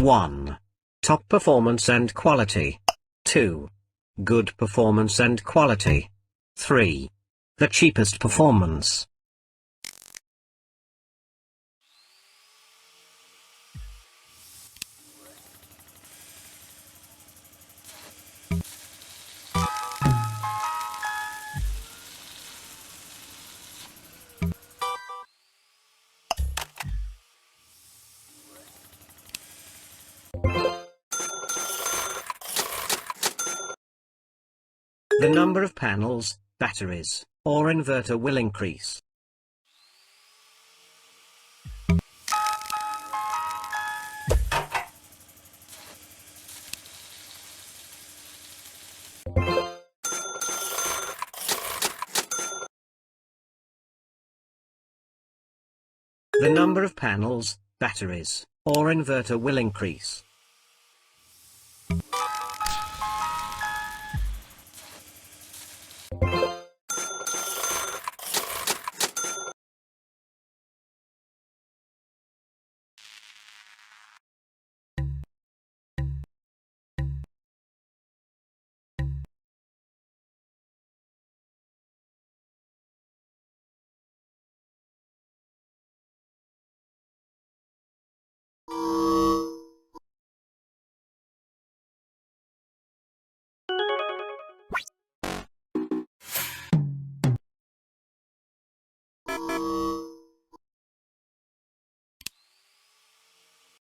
1. Top performance and quality. 2. Good performance and quality. 3. The cheapest performance. The number of panels, batteries, or inverter will increase. The number of panels, batteries, or inverter will increase.